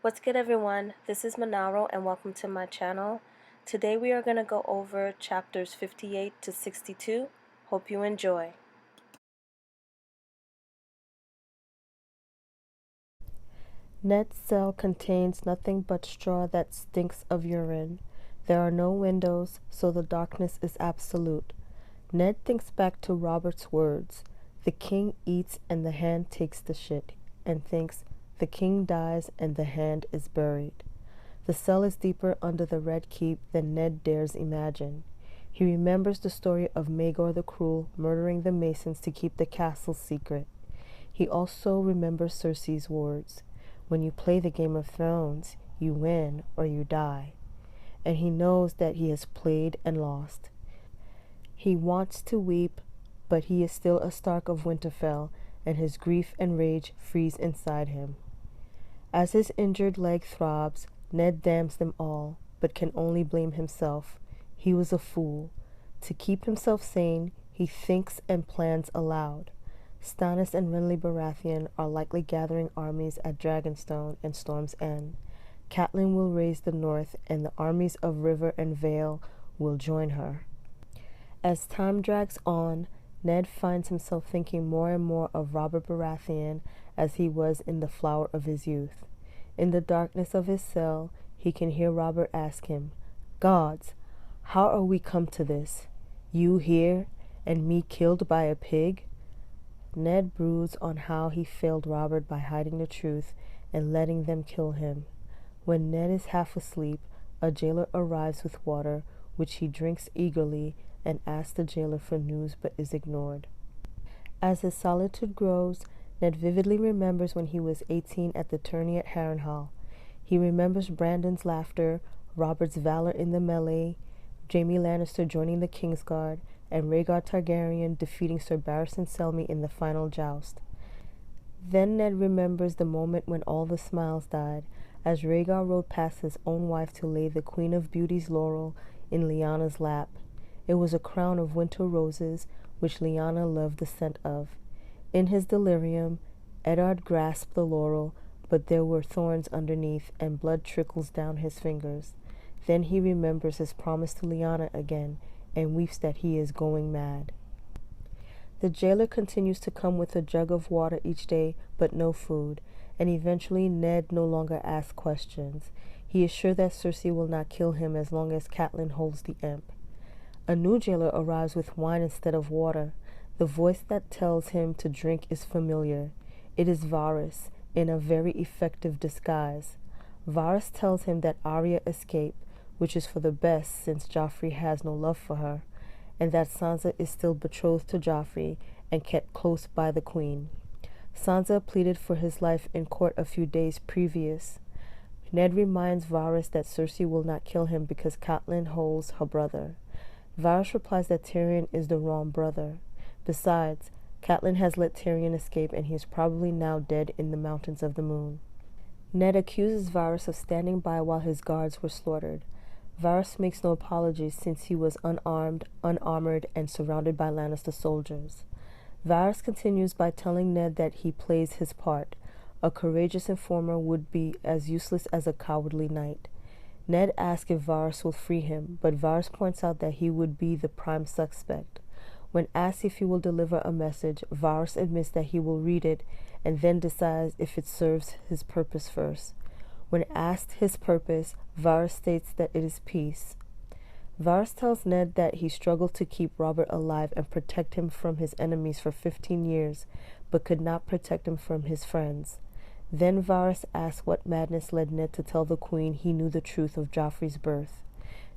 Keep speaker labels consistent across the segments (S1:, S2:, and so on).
S1: What's good, everyone? This is Monaro and welcome to my channel. Today we are going to go over chapters 58 to 62. Hope you enjoy.
S2: Ned's cell contains nothing but straw that stinks of urine. There are no windows, so the darkness is absolute. Ned thinks back to Robert's words. The king eats and the hand takes the shit, and thinks the king dies and the hand is buried. The cell is deeper under the Red Keep than Ned dares imagine. He remembers the story of Maegor the Cruel murdering the Masons to keep the castle secret. He also remembers Cersei's words. When you play the Game of Thrones, you win or you die. And he knows that he has played and lost. He wants to weep, but he is still a Stark of Winterfell, and his grief and rage freeze inside him. As his injured leg throbs, Ned damns them all, but can only blame himself. He was a fool. To keep himself sane, he thinks and plans aloud. Stannis and Renly Baratheon are likely gathering armies at Dragonstone and Storm's End. Catelyn will raise the north, and the armies of River and Vale will join her. As time drags on, Ned finds himself thinking more and more of Robert Baratheon as he was in the flower of his youth. In the darkness of his cell, he can hear Robert ask him, "Gods, how are we come to this? You here, and me killed by a pig?" Ned broods on how he failed Robert by hiding the truth and letting them kill him. When Ned is half asleep, a jailer arrives with water, which he drinks eagerly and asks the jailer for news but is ignored. As his solitude grows, Ned vividly remembers when he was 18 at the tourney at Harrenhal. He remembers Brandon's laughter, Robert's valor in the melee, Jaime Lannister joining the Kingsguard, and Rhaegar Targaryen defeating Sir Barristan Selmy in the final joust. Then Ned remembers the moment when all the smiles died, as Rhaegar rode past his own wife to lay the Queen of Beauty's laurel in Lyanna's lap. It was a crown of winter roses, which Lyanna loved the scent of. In his delirium, Eddard grasped the laurel, but there were thorns underneath, and blood trickles down his fingers. Then he remembers his promise to Lyanna again, and weeps that he is going mad. The jailer continues to come with a jug of water each day, but no food, and eventually Ned no longer asks questions. He is sure that Cersei will not kill him as long as Catelyn holds the imp. A new jailer arrives with wine instead of water. The voice that tells him to drink is familiar. It is Varys, in a very effective disguise. Varys tells him that Arya escaped, which is for the best since Joffrey has no love for her, and that Sansa is still betrothed to Joffrey and kept close by the queen. Sansa pleaded for his life in court a few days previous. Ned reminds Varys that Cersei will not kill him because Catelyn holds her brother. Varys replies that Tyrion is the wrong brother. Besides, Catelyn has let Tyrion escape, and he is probably now dead in the Mountains of the Moon. Ned accuses Varys of standing by while his guards were slaughtered. Varys makes no apologies since he was unarmed, unarmored, and surrounded by Lannister soldiers. Varys continues by telling Ned that he plays his part. A courageous informer would be as useless as a cowardly knight. Ned asks if Varys will free him, but Varys points out that he would be the prime suspect. When asked if he will deliver a message, Varys admits that he will read it and then decides if it serves his purpose first. When asked his purpose, Varys states that it is peace. Varys tells Ned that he struggled to keep Robert alive and protect him from his enemies for 15 years, but could not protect him from his friends. Then Varys asks what madness led Ned to tell the queen he knew the truth of Joffrey's birth.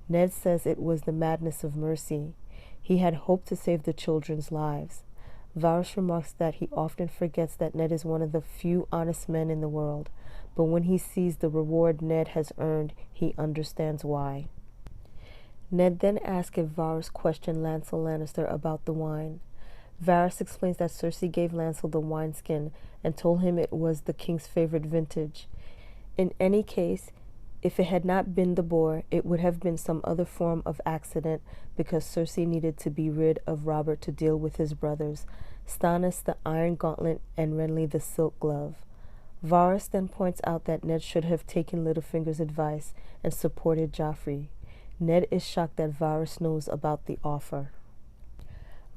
S2: Ned says it was the madness of mercy. He had hoped to save the children's lives. Varys remarks that he often forgets that Ned is one of the few honest men in the world, but when he sees the reward Ned has earned, he understands why. Ned then asks if Varys questioned Lancel Lannister about the wine. Varys explains that Cersei gave Lancel the wineskin and told him it was the king's favorite vintage. In any case, if it had not been the boar, it would have been some other form of accident because Cersei needed to be rid of Robert to deal with his brothers, Stannis the iron gauntlet and Renly the silk glove. Varys then points out that Ned should have taken Littlefinger's advice and supported Joffrey. Ned is shocked that Varys knows about the offer.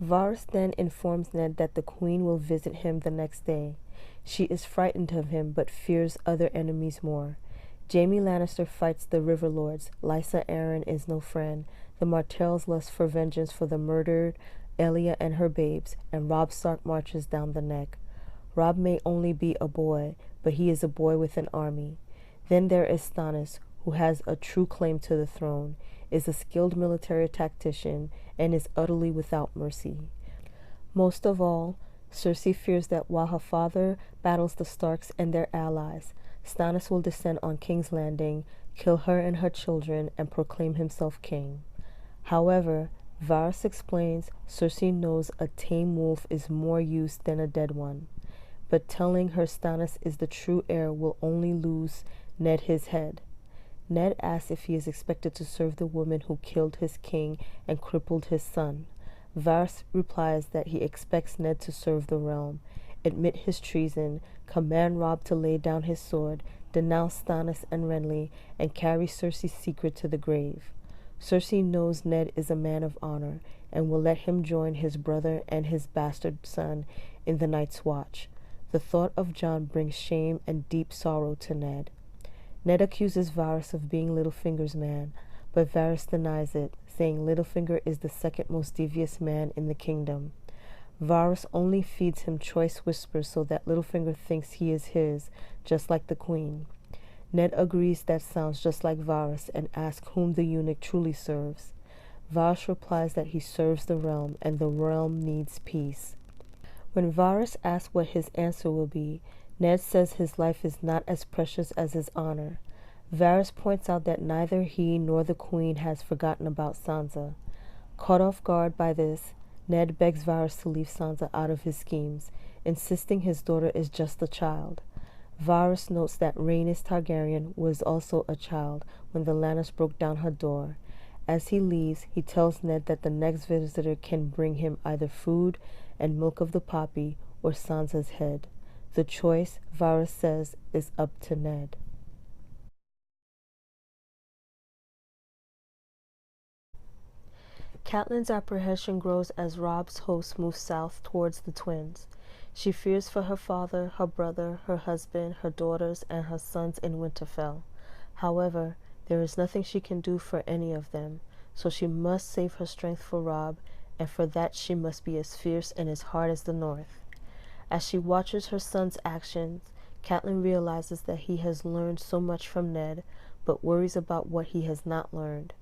S2: Varys then informs Ned that the Queen will visit him the next day. She is frightened of him but fears other enemies more. Jaime Lannister fights the River Lords. Lysa Arryn is no friend. The Martells lust for vengeance for the murdered Elia and her babes, and Robb Stark marches down the neck. Robb may only be a boy, but he is a boy with an army. Then there is Stannis, who has a true claim to the throne, is a skilled military tactician, and is utterly without mercy. Most of all, Cersei fears that while her father battles the Starks and their allies, Stannis will descend on King's Landing, kill her and her children, and proclaim himself king. However, Varys explains Cersei knows a tame wolf is more use than a dead one, but telling her Stannis is the true heir will only lose Ned his head. Ned asks if he is expected to serve the woman who killed his king and crippled his son. Varys replies that he expects Ned to serve the realm, admit his treason, command Robb to lay down his sword, denounce Stannis and Renly, and carry Cersei's secret to the grave. Cersei knows Ned is a man of honor and will let him join his brother and his bastard son in the Night's Watch. The thought of Jon brings shame and deep sorrow to Ned. Ned accuses Varys of being Littlefinger's man, but Varys denies it, saying Littlefinger is the second most devious man in the kingdom. Varys only feeds him choice whispers so that Littlefinger thinks he is his, just like the Queen. Ned agrees that sounds just like Varys and asks whom the eunuch truly serves. Varys replies that he serves the realm and the realm needs peace. When Varys asks what his answer will be, Ned says his life is not as precious as his honor. Varys points out that neither he nor the Queen has forgotten about Sansa. Caught off guard by this, Ned begs Varys to leave Sansa out of his schemes, insisting his daughter is just a child. Varys notes that Rhaenys Targaryen was also a child when the Lannisters broke down her door. As he leaves, he tells Ned that the next visitor can bring him either food and milk of the poppy or Sansa's head. The choice, Varys says, is up to Ned. Catelyn's apprehension grows as Robb's host moves south towards the twins. She fears for her father, her brother, her husband, her daughters, and her sons in Winterfell. However, there is nothing she can do for any of them, so she must save her strength for Robb, and for that she must be as fierce and as hard as the North. As she watches her son's actions, Catelyn realizes that he has learned so much from Ned, but worries about what he has not learned.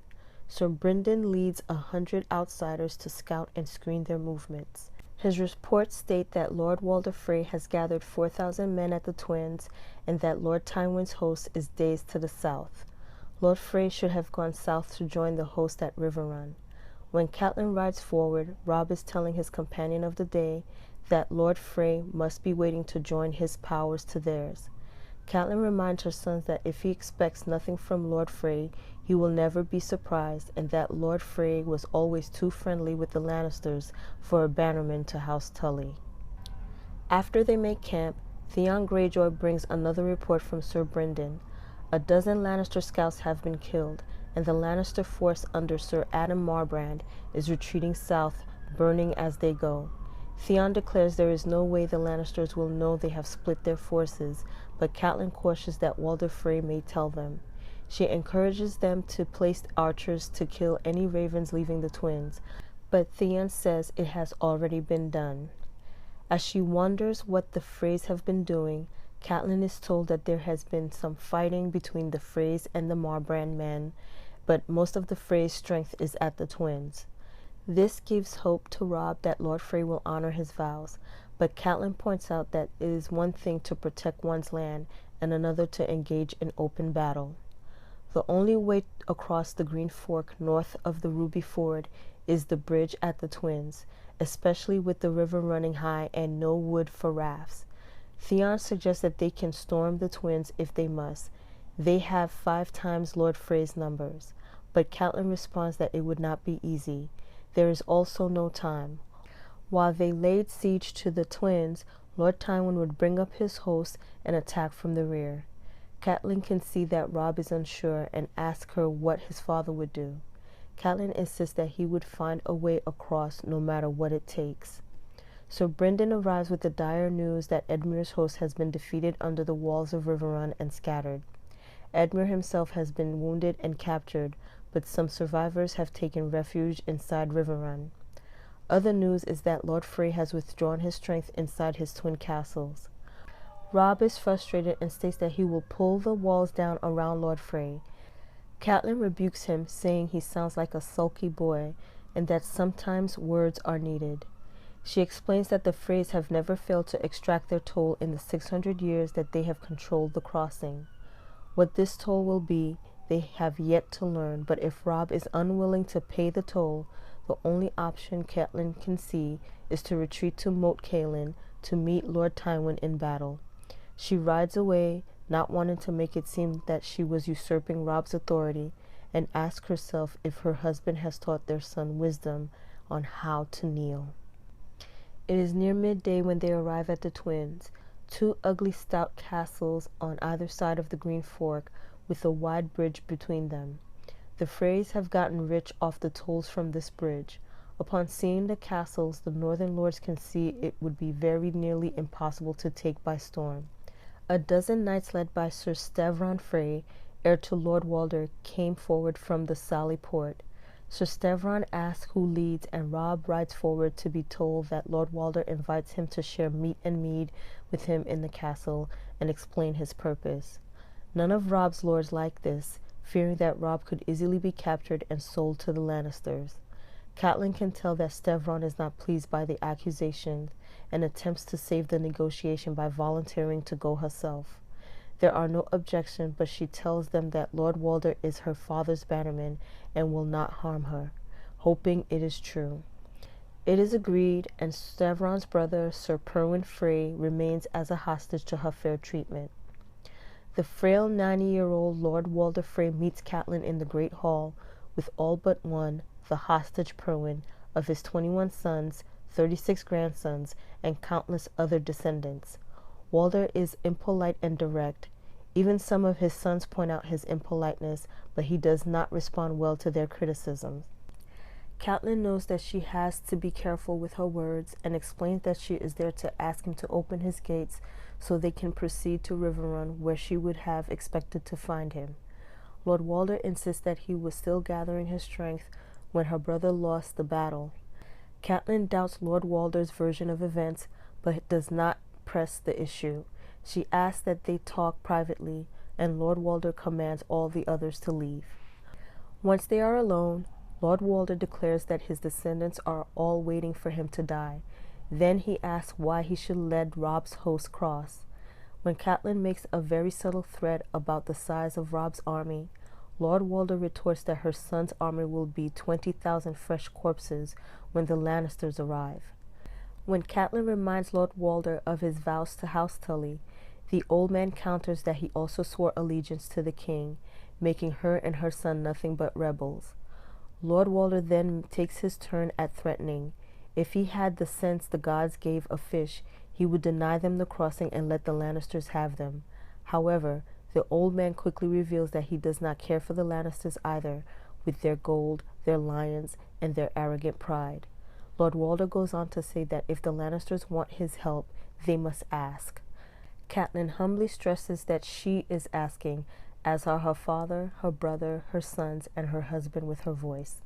S2: Sir Brynden leads 100 outsiders to scout and screen their movements. His reports state that Lord Walder Frey has gathered 4,000 men at the Twins and that Lord Tywin's host is days to the south. Lord Frey should have gone south to join the host at Riverrun. When Catelyn rides forward, Robb is telling his companion of the day that Lord Frey must be waiting to join his powers to theirs. Catelyn reminds her sons that if he expects nothing from Lord Frey, he will never be surprised, and that Lord Frey was always too friendly with the Lannisters for a bannerman to House Tully. After they make camp, Theon Greyjoy brings another report from Sir Brynden. A dozen Lannister scouts have been killed, and the Lannister force under Sir Adam Marbrand is retreating south, burning as they go. Theon declares there is no way the Lannisters will know they have split their forces, but Catelyn cautions that Walder Frey may tell them. She encourages them to place archers to kill any ravens leaving the twins, but Theon says it has already been done. As she wonders what the Freys have been doing, Catelyn is told that there has been some fighting between the Freys and the Marbrand men, but most of the Freys' strength is at the twins. This gives hope to Robb that Lord Frey will honor his vows, but Catelyn points out that it is one thing to protect one's land and another to engage in open battle. The only way across the Green Fork north of the Ruby Ford is the bridge at the Twins, especially with the river running high and no wood for rafts. Theon suggests that they can storm the Twins if they must. They have 5 times Lord Frey's numbers, but Catelyn responds that it would not be easy. There is also no time. While they laid siege to the Twins, Lord Tywin would bring up his host and attack from the rear. Catelyn can see that Robb is unsure and asks her what his father would do. Catelyn insists that he would find a way across no matter what it takes. So Brynden arrives with the dire news that Edmure's host has been defeated under the walls of Riverrun and scattered. Edmure himself has been wounded and captured, but some survivors have taken refuge inside Riverrun. Other news is that Lord Frey has withdrawn his strength inside his twin castles. Robb is frustrated and states that he will pull the walls down around Lord Frey. Catelyn rebukes him, saying he sounds like a sulky boy and that sometimes words are needed. She explains that the Freys have never failed to extract their toll in the 600 years that they have controlled the crossing. What this toll will be, they have yet to learn, but if Robb is unwilling to pay the toll, the only option Catelyn can see is to retreat to Moat Cailin to meet Lord Tywin in battle. She rides away, not wanting to make it seem that she was usurping Robb's authority, and asks herself if her husband has taught their son wisdom on how to kneel. It is near midday when they arrive at the Twins, two ugly stout castles on either side of the Green Fork with a wide bridge between them. The Freys have gotten rich off the tolls from this bridge. Upon seeing the castles, the northern lords can see it would be very nearly impossible to take by storm. A dozen knights led by Sir Stevron Frey, heir to Lord Walder, came forward from the Sally Port. Sir Stevron asks who leads, and Robb rides forward to be told that Lord Walder invites him to share meat and mead with him in the castle and explain his purpose. None of Robb's lords like this, fearing that Robb could easily be captured and sold to the Lannisters. Catelyn can tell that Stevron is not pleased by the accusations and attempts to save the negotiation by volunteering to go herself. There are no objections, but she tells them that Lord Walder is her father's bannerman and will not harm her, hoping it is true. It is agreed, and Stevron's brother, Sir Perwyn Frey, remains as a hostage to her fair treatment. The frail 90-year-old Lord Walder Frey meets Catelyn in the Great Hall with all but one, the hostage Perwyn, of his 21 sons, 36 grandsons, and countless other descendants. Walder is impolite and direct. Even some of his sons point out his impoliteness, but he does not respond well to their criticisms. Catelyn knows that she has to be careful with her words and explains that she is there to ask him to open his gates so they can proceed to Riverrun, where she would have expected to find him. Lord Walder insists that he was still gathering his strength when her brother lost the battle. Catelyn doubts Lord Walder's version of events, but does not press the issue. She asks that they talk privately, and Lord Walder commands all the others to leave. Once they are alone, Lord Walder declares that his descendants are all waiting for him to die. Then he asks why he should let Robb's host cross. When Catelyn makes a very subtle threat about the size of Robb's army, Lord Walder retorts that her son's army will be 20,000 fresh corpses when the Lannisters arrive. When Catelyn reminds Lord Walder of his vows to House Tully, the old man counters that he also swore allegiance to the king, making her and her son nothing but rebels. Lord Walder then takes his turn at threatening. If he had the sense the gods gave a fish, he would deny them the crossing and let the Lannisters have them. However, the old man quickly reveals that he does not care for the Lannisters either, with their gold, their lions, and their arrogant pride. Lord Walder goes on to say that if the Lannisters want his help, they must ask. Catelyn humbly stresses that she is asking, as are her father, her brother, her sons, and her husband with her voice.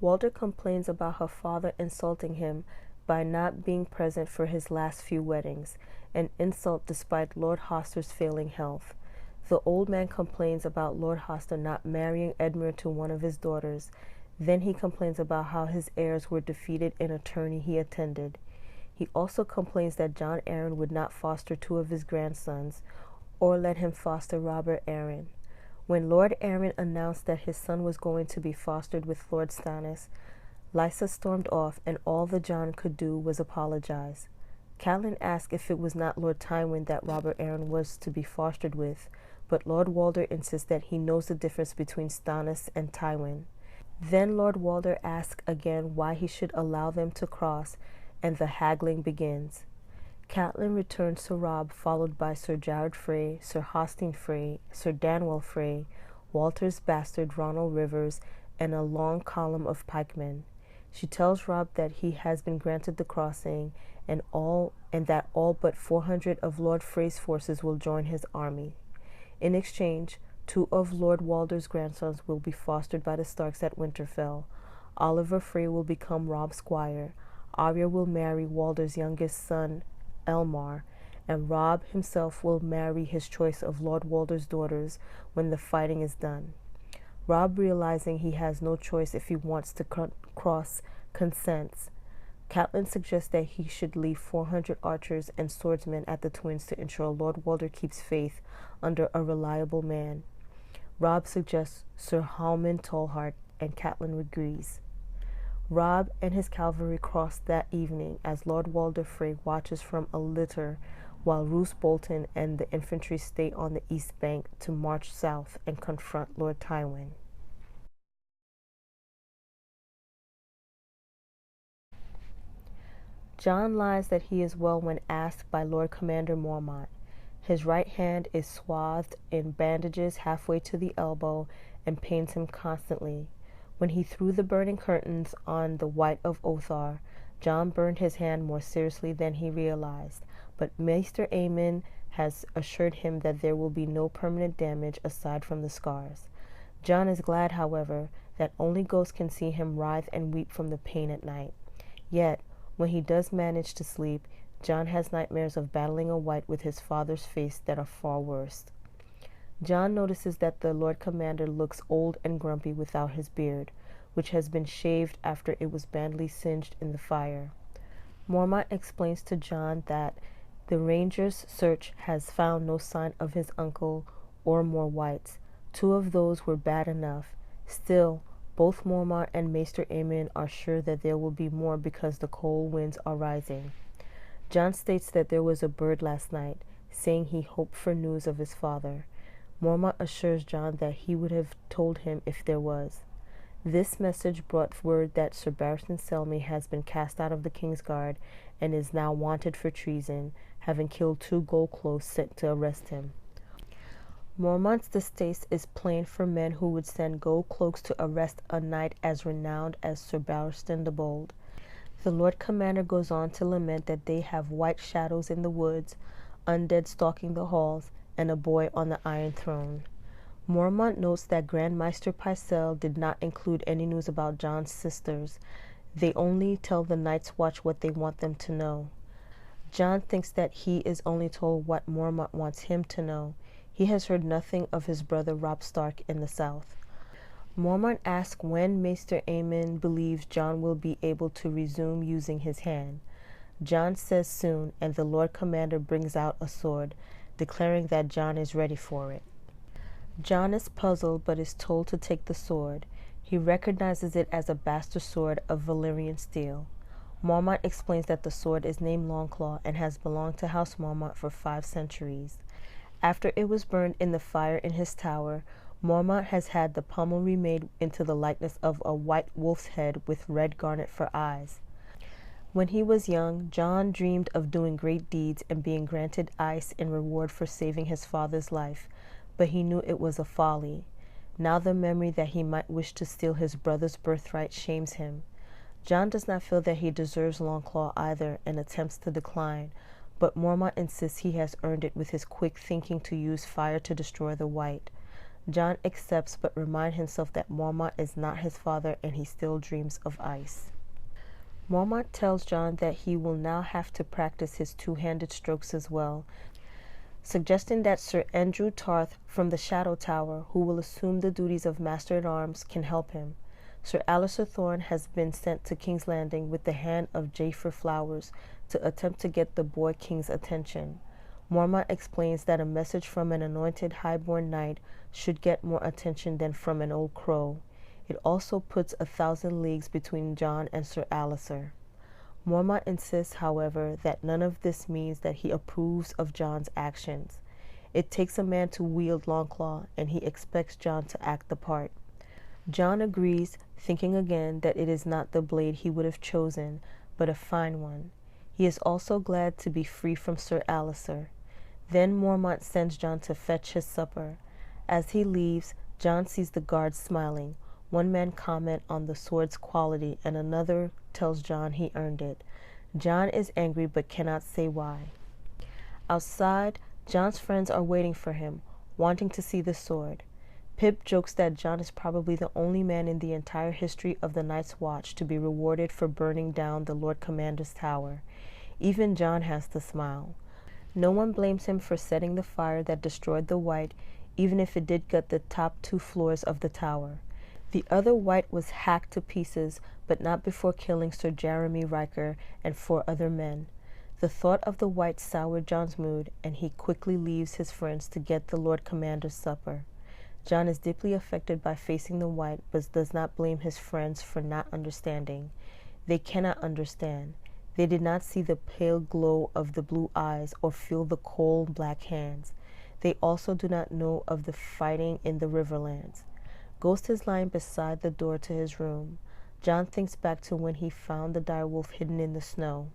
S2: Walder complains about her father insulting him by not being present for his last few weddings, an insult despite Lord Hoster's failing health. The old man complains about Lord Hoster not marrying Edmure to one of his daughters. Then he complains about how his heirs were defeated in a tourney he attended. He also complains that Jon Arryn would not foster two of his grandsons, or let him foster Robert Arryn. When Lord Arryn announced that his son was going to be fostered with Lord Stannis, Lysa stormed off, and all the Jon could do was apologize. Catelyn asked if it was not Lord Tywin that Robert Arryn was to be fostered with, but Lord Walder insists that he knows the difference between Stannis and Tywin. Then Lord Walder asks again why he should allow them to cross, and the haggling begins. Catelyn returns to Robb, followed by Sir Jared Frey, Sir Hosteen Frey, Sir Danwell Frey, Walter's bastard Ronald Rivers, and a long column of pikemen. She tells Robb that he has been granted the crossing, and that all but 400 of Lord Frey's forces will join his army. In exchange, 2 of Lord Walder's grandsons will be fostered by the Starks at Winterfell. Oliver Frey will become Robb's squire. Arya will marry Walder's youngest son, Elmar, and Robb himself will marry his choice of Lord Walder's daughters when the fighting is done. Robb, realizing he has no choice if he wants to cross, consents. Catelyn suggests that he should leave 400 archers and swordsmen at the Twins to ensure Lord Walder keeps faith under a reliable man. Robb suggests Sir Halman Tallheart, and Catelyn agrees. Robb and his cavalry cross that evening as Lord Walder Frey watches from a litter, while Roose Bolton and the infantry stay on the east bank to march south and confront Lord Tywin. Jon lies that he is well when asked by Lord Commander Mormont. His right hand is swathed in bandages halfway to the elbow and pains him constantly. When he threw the burning curtains on the White of Othar, Jon burned his hand more seriously than he realized, but Maester Aemon has assured him that there will be no permanent damage aside from the scars. Jon is glad, however, that only ghosts can see him writhe and weep from the pain at night. Yet, when he does manage to sleep, Jon has nightmares of battling a White with his father's face that are far worse. Jon notices that the Lord Commander looks old and grumpy without his beard, which has been shaved after it was badly singed in the fire. Mormont explains to Jon that the Rangers' search has found no sign of his uncle or more Whites. 2 of those were bad enough. Still, both Mormont and Maester Aemon are sure that there will be more because the cold winds are rising. Jon states that there was a bird last night, saying he hoped for news of his father. Mormont assures Jon that he would have told him if there was. This message brought word that Sir Barristan Selmy has been cast out of the King's Guard and is now wanted for treason, having killed 2 Goldcloaks sent to arrest him. Mormont's distaste is plain for men who would send Goldcloaks to arrest a knight as renowned as Sir Barristan the Bold. The Lord Commander goes on to lament that they have white shadows in the woods, undead stalking the halls, and a boy on the Iron Throne. Mormont notes that Grand Maester Pycelle did not include any news about Jon's sisters. They only tell the Night's Watch what they want them to know. Jon thinks that he is only told what Mormont wants him to know. He has heard nothing of his brother Robb Stark in the south. Mormont asks when Maester Aemon believes Jon will be able to resume using his hand. Jon says soon, and the Lord Commander brings out a sword, declaring that Jon is ready for it. Jon is puzzled but is told to take the sword. He recognizes it as a bastard sword of Valyrian steel. Mormont explains that the sword is named Longclaw and has belonged to House Mormont for 5 centuries. After it was burned in the fire in his tower, Mormont has had the pommel remade into the likeness of a white wolf's head with red garnet for eyes. When he was young, Jon dreamed of doing great deeds and being granted ice in reward for saving his father's life, but he knew it was a folly. Now the memory that he might wish to steal his brother's birthright shames him. Jon does not feel that he deserves Longclaw either and attempts to decline, but Mormont insists he has earned it with his quick thinking to use fire to destroy the White. Jon accepts but reminds himself that Mormont is not his father and he still dreams of ice. Mormont tells Jon that he will now have to practice his 2-handed strokes as well, suggesting that Sir Andrew Tarth from the Shadow Tower, who will assume the duties of Master-at-Arms, can help him. Sir Alliser Thorne has been sent to King's Landing with the hand of Jafer Flowers to attempt to get the boy king's attention. Mormont explains that a message from an anointed highborn knight should get more attention than from an old crow. It also puts 1,000 leagues between Jon and Sir Alliser. Mormont insists, however, that none of this means that he approves of Jon's actions. It takes a man to wield Longclaw, and he expects Jon to act the part. Jon agrees, thinking again that it is not the blade he would have chosen, but a fine one. He is also glad to be free from Sir Alliser. Then Mormont sends Jon to fetch his supper. As he leaves, Jon sees the guards smiling. One man comments on the sword's quality and another tells Jon he earned it. Jon is angry but cannot say why. Outside, Jon's friends are waiting for him, wanting to see the sword. Pip jokes that Jon is probably the only man in the entire history of the Night's Watch to be rewarded for burning down the Lord Commander's tower. Even Jon has to smile. No one blames him for setting the fire that destroyed the White, even if it did gut the top 2 floors of the tower. The other White was hacked to pieces, but not before killing Sir Jeremy Riker and 4 other men. The thought of the White soured Jon's mood, and he quickly leaves his friends to get the Lord Commander's supper. Jon is deeply affected by facing the White, but does not blame his friends for not understanding. They cannot understand. They did not see the pale glow of the blue eyes or feel the cold black hands. They also do not know of the fighting in the Riverlands. Ghost is lying beside the door to his room. Jon thinks back to when he found the direwolf hidden in the snow.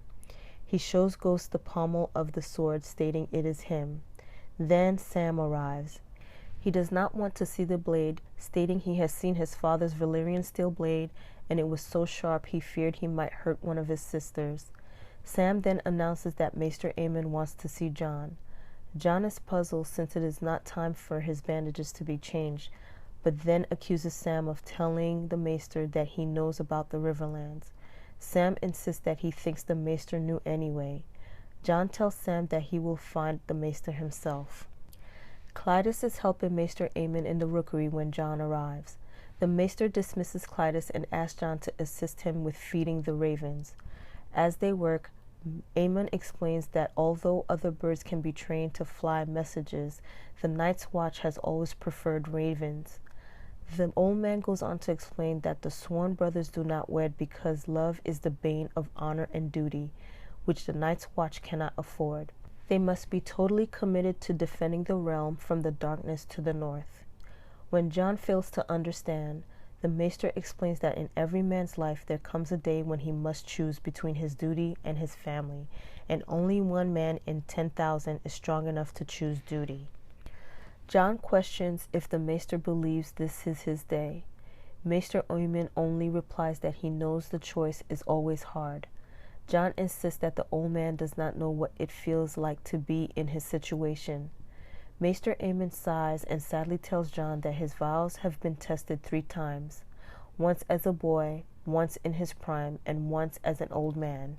S2: He shows Ghost the pommel of the sword, stating it is him. Then Sam arrives. He does not want to see the blade, stating he has seen his father's Valyrian steel blade, and it was so sharp he feared he might hurt one of his sisters. Sam then announces that Maester Aemon wants to see Jon. Jon is puzzled since it is not time for his bandages to be changed, but then accuses Sam of telling the Maester that he knows about the Riverlands. Sam insists that he thinks the Maester knew anyway. Jon tells Sam that he will find the Maester himself. Clydas is helping Maester Aemon in the rookery when Jon arrives. The Maester dismisses Clydas and asks Jon to assist him with feeding the ravens. As they work, Aemon explains that although other birds can be trained to fly messages, the Night's Watch has always preferred ravens. The old man goes on to explain that the sworn brothers do not wed because love is the bane of honor and duty, which the Night's Watch cannot afford. They must be totally committed to defending the realm from the darkness to the north. When Jon fails to understand, the Maester explains that in every man's life there comes a day when he must choose between his duty and his family, and only one man in 10,000 is strong enough to choose duty. Jon questions if the Maester believes this is his day. Maester Aemon only replies that he knows the choice is always hard. Jon insists that the old man does not know what it feels like to be in his situation. Maester Aemon sighs and sadly tells Jon that his vows have been tested 3 times, once as a boy, once in his prime, and once as an old man.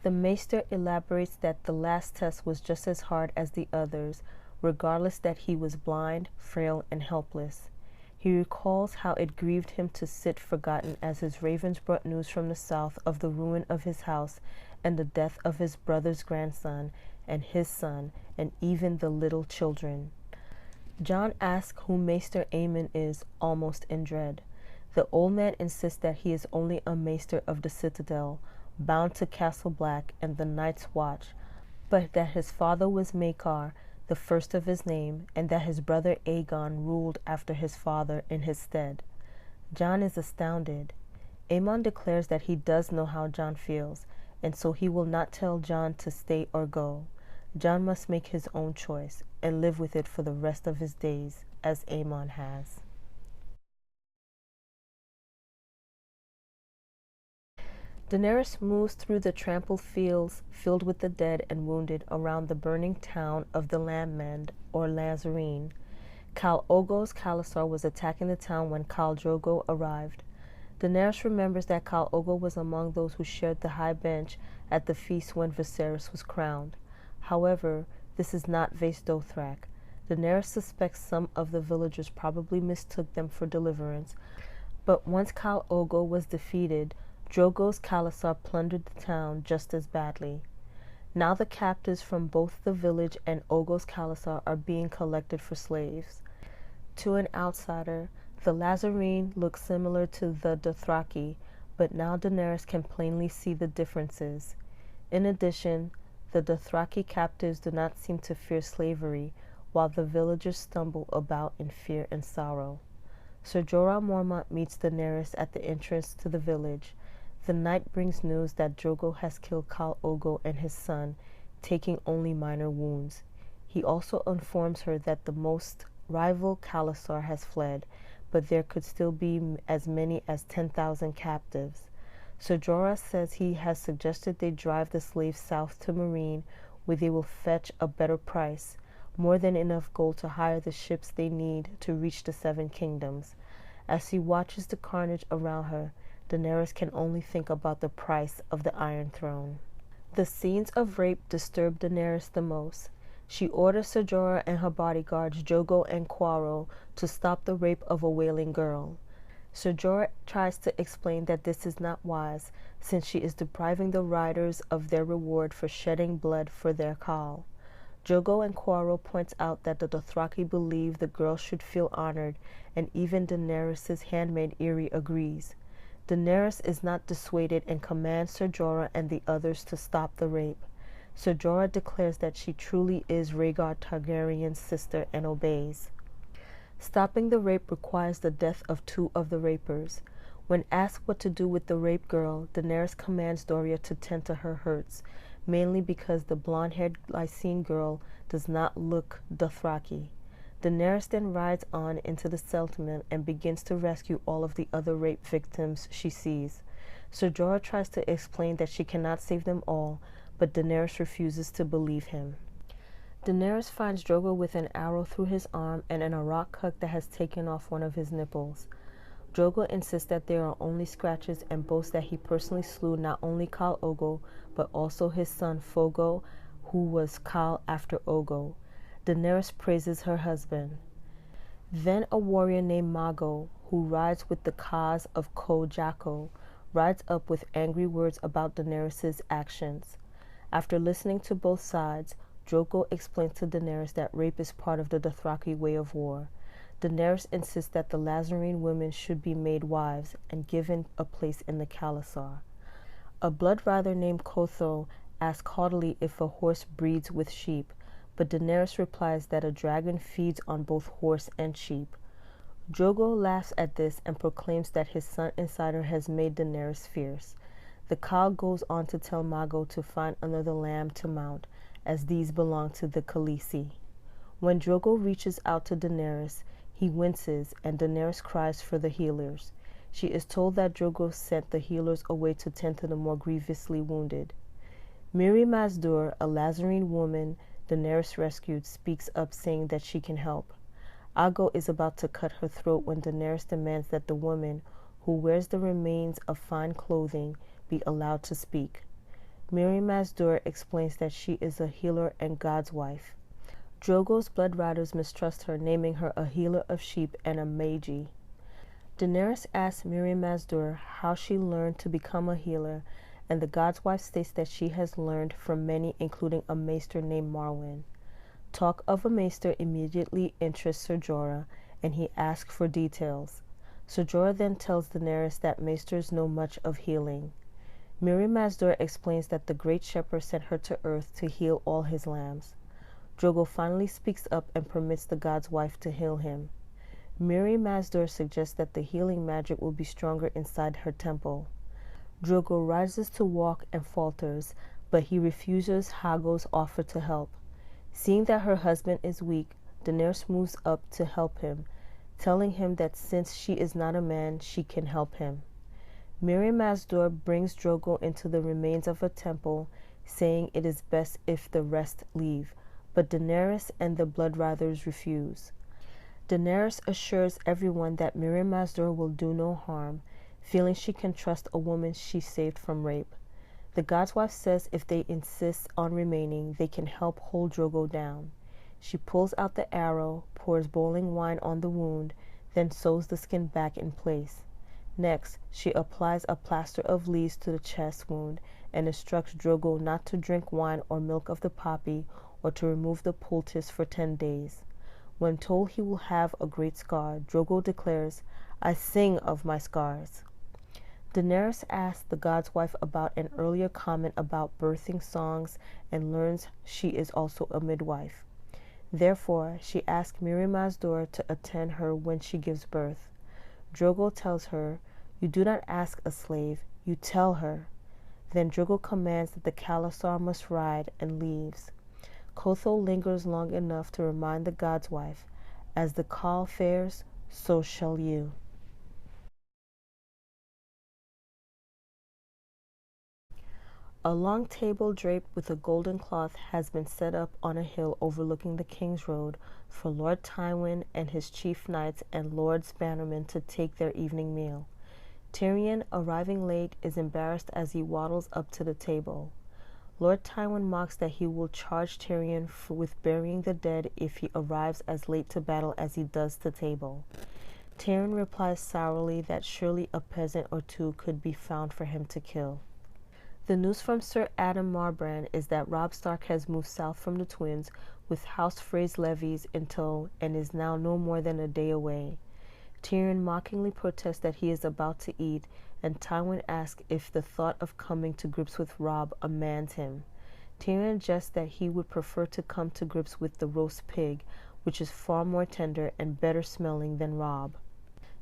S2: The Maester elaborates that the last test was just as hard as the others, regardless that he was blind, frail, and helpless. He recalls how it grieved him to sit forgotten as his ravens brought news from the south of the ruin of his house and the death of his brother's grandson and his son and even the little children. Jon asks who Maester Aemon is, almost in dread. The old man insists that he is only a maester of the citadel, bound to Castle Black and the Night's Watch, but that his father was Maekar, the first of his name, and that his brother Aegon ruled after his father in his stead. Jon is astounded. Aemon declares that he does know how Jon feels, and so he will not tell Jon to stay or go. Jon must make his own choice and live with it for the rest of his days, as Aemon has. Daenerys moves through the trampled fields filled with the dead and wounded around the burning town of the Landmend, or Lazarene. Khal Ogos Khalasar was attacking the town when Khal Drogo arrived. Daenerys remembers that Khal Ogo was among those who shared the high bench at the feast when Viserys was crowned. However, this is not Vaes Dothrak. Daenerys suspects some of the villagers probably mistook them for deliverance, but once Khal Ogo was defeated, Drogo's Khalasar plundered the town just as badly. Now the captives from both the village and Ogo's Khalasar are being collected for slaves. To an outsider, the Lazarene looks similar to the Dothraki, but now Daenerys can plainly see the differences. In addition, the Dothraki captives do not seem to fear slavery, while the villagers stumble about in fear and sorrow. Ser Jorah Mormont meets Daenerys at the entrance to the village. The night brings news that Drogo has killed Khal and his son, taking only minor wounds. He also informs her that the most rival Khalasar has fled, but there could still be as many as 10,000 captives. Ser Jorah says he has suggested they drive the slaves south to Meereen, where they will fetch a better price, more than enough gold to hire the ships they need to reach the Seven Kingdoms. As she watches the carnage around her, Daenerys can only think about the price of the Iron Throne. The scenes of rape disturb Daenerys the most. She orders Ser Jorah and her bodyguards, Drogo and Quarrel, to stop the rape of a wailing girl. Ser Jorah tries to explain that this is not wise, since she is depriving the riders of their reward for shedding blood for their Khal. Drogo and Quarrel points out that the Dothraki believe the girl should feel honored, and even Daenerys' handmaid Irri agrees. Daenerys is not dissuaded and commands Ser Jorah and the others to stop the rape. Ser Jorah declares that she truly is Rhaegar Targaryen's sister and obeys. Stopping the rape requires the death of 2 of the rapers. When asked what to do with the rape girl, Daenerys commands DaaRia to tend to her hurts, mainly because the blonde-haired Lysene girl does not look Dothraki. Daenerys then rides on into the settlement and begins to rescue all of the other rape victims she sees. Ser Jorah tries to explain that she cannot save them all, but Daenerys refuses to believe him. Daenerys finds Drogo with an arrow through his arm and in a rock cut that has taken off one of his nipples. Drogo insists that there are only scratches and boasts that he personally slew not only Khal Ogo, but also his son Fogo, who was Khal after Ogo. Daenerys praises her husband. Then a warrior named Mago, who rides with the Khas of Kojako, rides up with angry words about Daenerys' actions. After listening to both sides, Drogo explains to Daenerys that rape is part of the Dothraki way of war. Daenerys insists that the Lázarine women should be made wives and given a place in the Khalasar. A blood rider named Kotho asks haughtily if a horse breeds with sheep, but Daenerys replies that a dragon feeds on both horse and sheep. Drogo laughs at this and proclaims that his son inside her has made Daenerys fierce. The Khal goes on to tell Mago to find another lamb to mount, as these belong to the Khaleesi. When Drogo reaches out to Daenerys, he winces and Daenerys cries for the healers. She is told that Drogo sent the healers away to tend to the more grievously wounded. Mirri Maz Duur, a Lázarine woman Daenerys rescued, speaks up saying that she can help. Aggo is about to cut her throat when Daenerys demands that the woman, who wears the remains of fine clothing, be allowed to speak. Mirri Maz Duur explains that she is a healer and God's wife. Drogo's blood riders mistrust her, naming her a healer of sheep and a magi. Daenerys asks Mirri Maz Duur how she learned to become a healer, and the God's wife states that she has learned from many, including a maester named Marwyn. Talk of a maester immediately interests Ser Jorah, and he asks for details. Ser Jorah then tells Daenerys that maesters know much of healing. Mirri Maz Duur explains that the Great Shepherd sent her to Earth to heal all his lambs. Drogo finally speaks up and permits the God's wife to heal him. Mirri Maz Duur suggests that the healing magic will be stronger inside her temple. Drogo rises to walk and falters, but he refuses Hago's offer to help. Seeing that her husband is weak, Daenerys moves up to help him, telling him that since she is not a man, she can help him. Mirri Maz Duur brings Drogo into the remains of a temple, saying it is best if the rest leave, but Daenerys and the Blood Riders refuse. Daenerys assures everyone that Mirri Maz Duur will do no harm, feeling she can trust a woman she saved from rape. The God's wife says if they insist on remaining, they can help hold Drogo down. She pulls out the arrow, pours boiling wine on the wound, then sews the skin back in place. Next, she applies a plaster of leaves to the chest wound and instructs Drogo not to drink wine or milk of the poppy or to remove the poultice for 10 days. When told he will have a great scar, Drogo declares, "I sing of my scars." Daenerys asks the God's wife about an earlier comment about birthing songs and learns she is also a midwife. Therefore, she asks Mirri Maz Duur to attend her when she gives birth. Drogo tells her, "You do not ask a slave, You tell her. Then Drogo commands that the Khalasar must ride and leaves. Kotho lingers long enough to remind the god's wife, as the Khal fares, so shall you. A long table draped with a golden cloth has been set up on a hill overlooking the King's Road for Lord Tywin and his chief knights and lords bannermen to take their evening meal. Tyrion, arriving late, is embarrassed as he waddles up to the table. Lord Tywin mocks that he will charge Tyrion with burying the dead if he arrives as late to battle as he does to table. Tyrion replies sourly that surely a peasant or two could be found for him to kill. The news from Sir Adam Marbrand is that Robb Stark has moved south from the twins with House Frey's levies in tow and is now no more than a day away. Tyrion mockingly protests that he is about to eat, and Tywin asks if the thought of coming to grips with Robb amans him. Tyrion jests that he would prefer to come to grips with the roast pig, which is far more tender and better smelling than Robb.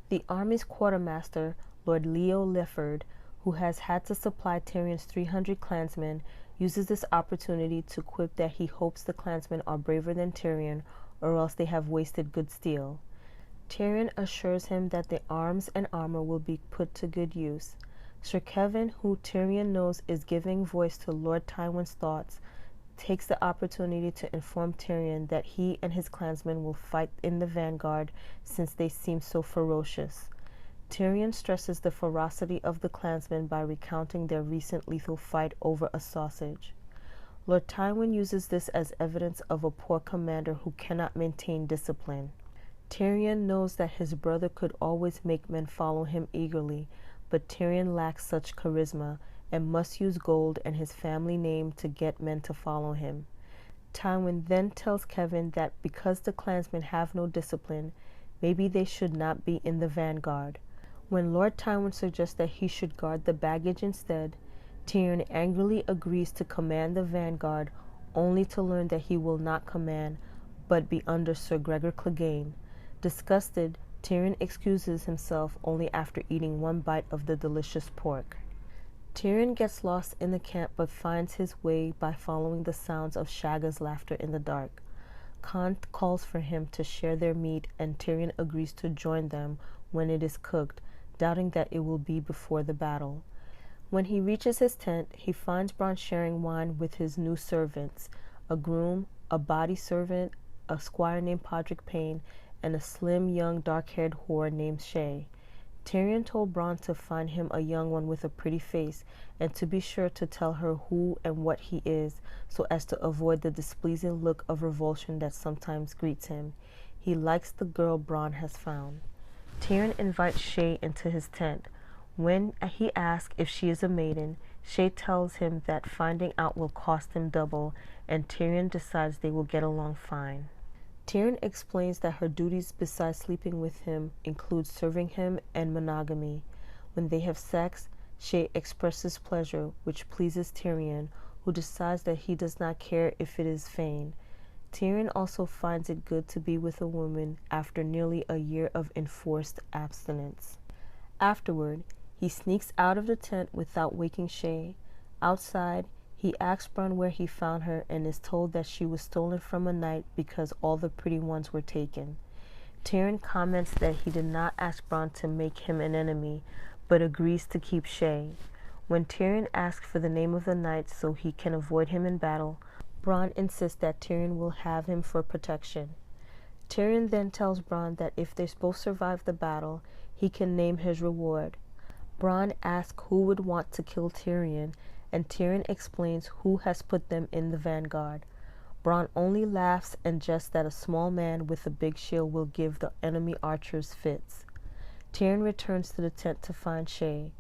S2: The army's quartermaster, Lord Leo Lefford, who has had to supply Tyrion's 300 clansmen, uses this opportunity to quip that he hopes the clansmen are braver than Tyrion, or else they have wasted good steel. Tyrion assures him that the arms and armor will be put to good use. Sir Kevan, who Tyrion knows is giving voice to Lord Tywin's thoughts, takes the opportunity to inform Tyrion that he and his clansmen will fight in the vanguard since they seem so ferocious. Tyrion stresses the ferocity of the clansmen by recounting their recent lethal fight over a sausage. Lord Tywin uses this as evidence of a poor commander who cannot maintain discipline. Tyrion knows that his brother could always make men follow him eagerly, but Tyrion lacks such charisma and must use gold and his family name to get men to follow him. Tywin then tells Kevan that because the clansmen have no discipline, maybe they should not be in the vanguard. When Lord Tywin suggests that he should guard the baggage instead, Tyrion angrily agrees to command the vanguard, only to learn that he will not command, but be under Sir Gregor Clegane. Disgusted, Tyrion excuses himself only after eating one bite of the delicious pork. Tyrion gets lost in the camp but finds his way by following the sounds of Shagga's laughter in the dark. Khan calls for him to share their meat, and Tyrion agrees to join them when it is cooked, doubting that it will be before the battle. When he reaches his tent, he finds Bronn sharing wine with his new servants, a groom, a body servant, a squire named Podrick Payne, and a slim, young, dark-haired whore named Shay. Tyrion told Bronn to find him a young one with a pretty face, and to be sure to tell her who and what he is, so as to avoid the displeasing look of revulsion that sometimes greets him. He likes the girl Bronn has found. Tyrion invites Shay into his tent. When he asks if she is a maiden, Shay tells him that finding out will cost him double, and Tyrion decides they will get along fine. Tyrion explains that her duties besides sleeping with him include serving him and monogamy. When they have sex, Shay expresses pleasure, which pleases Tyrion, who decides that he does not care if it is feigned. Tyrion also finds it good to be with a woman after nearly a year of enforced abstinence. Afterward, he sneaks out of the tent without waking Shay. Outside, he asks Bronn where he found her and is told that she was stolen from a knight because all the pretty ones were taken. Tyrion comments that he did not ask Bronn to make him an enemy, but agrees to keep Shay. When Tyrion asks for the name of the knight so he can avoid him in battle, Bronn insists that Tyrion will have him for protection. Tyrion then tells Bronn that if they both survive the battle, he can name his reward. Bronn asks who would want to kill Tyrion, and Tyrion explains who has put them in the vanguard. Bronn only laughs and jests that a small man with a big shield will give the enemy archers fits. Tyrion returns to the tent to find Shay.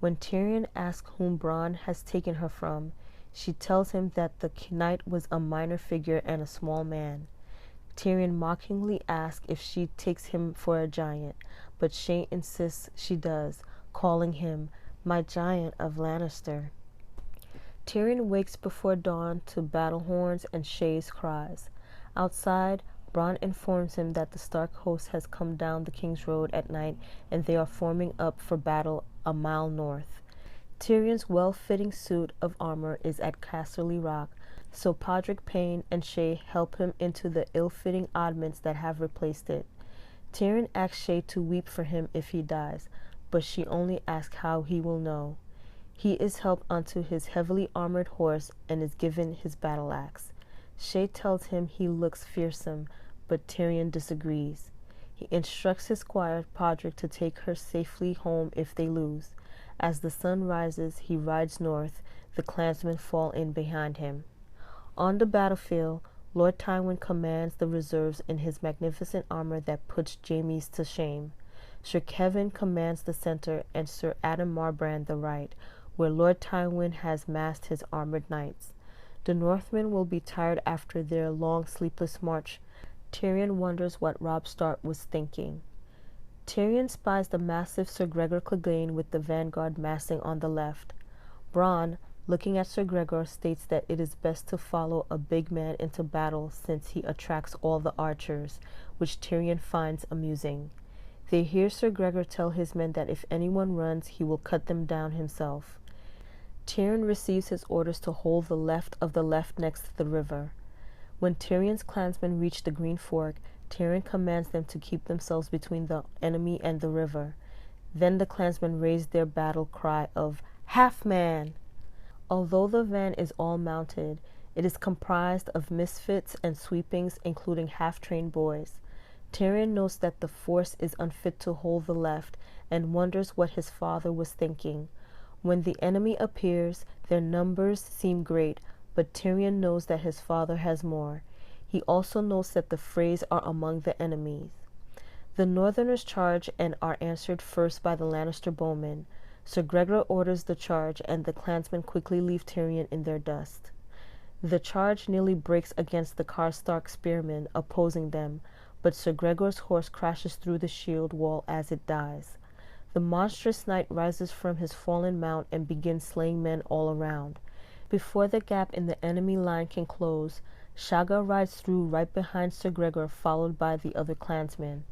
S2: When Tyrion asks whom Bronn has taken her from, she tells him that the knight was a minor figure and a small man. Tyrion mockingly asks if she takes him for a giant, but Shay insists she does, calling him "my giant of Lannister." Tyrion wakes before dawn to battle horns and Shay's cries. Outside, Bronn informs him that the Stark host has come down the King's Road at night and they are forming up for battle a mile north. Tyrion's well-fitting suit of armor is at Casterly Rock, so Podrick Payne and Shae help him into the ill-fitting oddments that have replaced it. Tyrion asks Shae to weep for him if he dies, but she only asks how he will know. He is helped onto his heavily armored horse and is given his battle axe. Shae tells him he looks fearsome, but Tyrion disagrees. He instructs his squire Podrick to take her safely home if they lose. As the sun rises, he rides north. The clansmen fall in behind him. On the battlefield, Lord Tywin commands the reserves in his magnificent armor that puts Jaime's to shame. Sir Kevin commands the center and Sir Adam Marbrand the right, where Lord Tywin has massed his armored knights. The Northmen will be tired after their long sleepless march. Tyrion wonders what Robb Stark was thinking. Tyrion spies the massive Sir Gregor Clegane with the vanguard massing on the left. Bronn, looking at Sir Gregor, states that it is best to follow a big man into battle since he attracts all the archers, which Tyrion finds amusing. They hear Sir Gregor tell his men that if anyone runs, he will cut them down himself. Tyrion receives his orders to hold the left of the left next to the river. When Tyrion's clansmen reach the Green Fork, Tyrion commands them to keep themselves between the enemy and the river. Then the clansmen raise their battle cry of "Half-man!" Although the van is all mounted, it is comprised of misfits and sweepings, including half-trained boys. Tyrion knows that the force is unfit to hold the left and wonders what his father was thinking. When the enemy appears, their numbers seem great, but Tyrion knows that his father has more. He also knows that the Freys are among the enemies. The Northerners charge and are answered first by the Lannister bowmen. Sir Gregor orders the charge, and the clansmen quickly leave Tyrion in their dust. The charge nearly breaks against the Karstark spearmen opposing them, but Sir Gregor's horse crashes through the shield wall as it dies. The monstrous knight rises from his fallen mount and begins slaying men all around. Before the gap in the enemy line can close, Shagga rides through right behind Sir Gregor, followed by the other clansmen.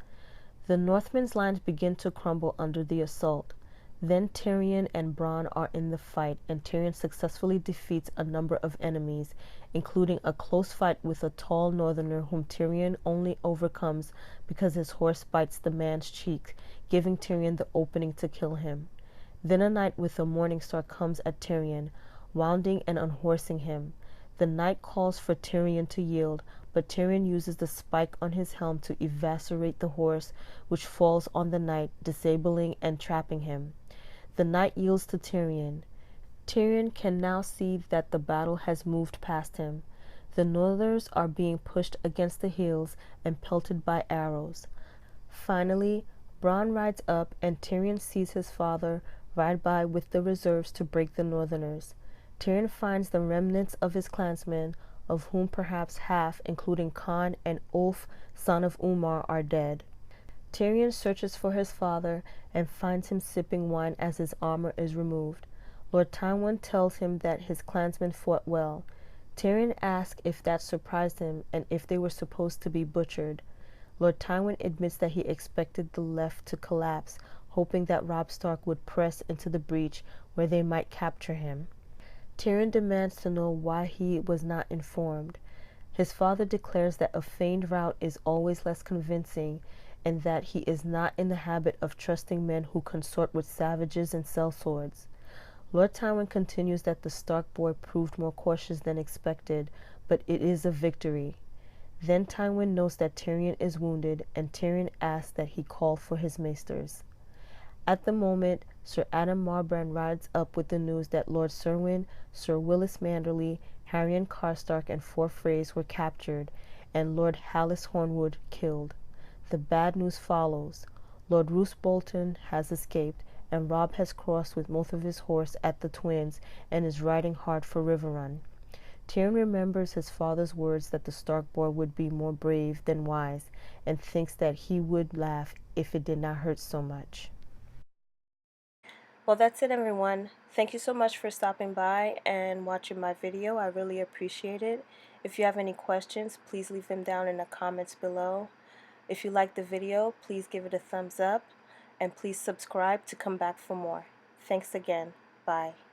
S2: The Northmen's lines begin to crumble under the assault. Then Tyrion and Bronn are in the fight, and Tyrion successfully defeats a number of enemies, including a close fight with a tall northerner whom Tyrion only overcomes because his horse bites the man's cheek, giving Tyrion the opening to kill him. Then a knight with a morning star comes at Tyrion, wounding and unhorsing him. The knight calls for Tyrion to yield, but Tyrion uses the spike on his helm to eviscerate the horse, which falls on the knight, disabling and trapping him. The knight yields to Tyrion. Tyrion can now see that the battle has moved past him. The Northerners are being pushed against the hills and pelted by arrows. Finally, Bronn rides up, and Tyrion sees his father ride by with the reserves to break the Northerners. Tyrion finds the remnants of his clansmen, of whom perhaps half, including Khan and Ulf, son of Umar, are dead. Tyrion searches for his father and finds him sipping wine as his armor is removed. Lord Tywin tells him that his clansmen fought well. Tyrion asks if that surprised him and if they were supposed to be butchered. Lord Tywin admits that he expected the left to collapse, hoping that Robb Stark would press into the breach where they might capture him. Tyrion demands to know why he was not informed. His father declares that a feigned rout is always less convincing, and that he is not in the habit of trusting men who consort with savages and sell swords. Lord Tywin continues that the Stark boy proved more cautious than expected, but it is a victory. Then Tywin knows that Tyrion is wounded, and Tyrion asks that he call for his maesters. At the moment, Sir Adam Marbrand rides up with the news that Lord Serwyn, Sir Willis Manderly, Harrion Karstark, and 4 Freys were captured, and Lord Hallis Hornwood killed. The bad news follows. Lord Roose Bolton has escaped, and Robb has crossed with most of his horse at the Twins and is riding hard for Riverrun. Tyrion remembers his father's words that the Stark boy would be more brave than wise, and thinks that he would laugh if it did not hurt so much.
S1: Well, that's it, everyone. Thank you so much for stopping by and watching my video. I really appreciate it. If you have any questions, please leave them down in the comments below. If you liked the video, please give it a thumbs up, and please subscribe to come back for more. Thanks again. Bye.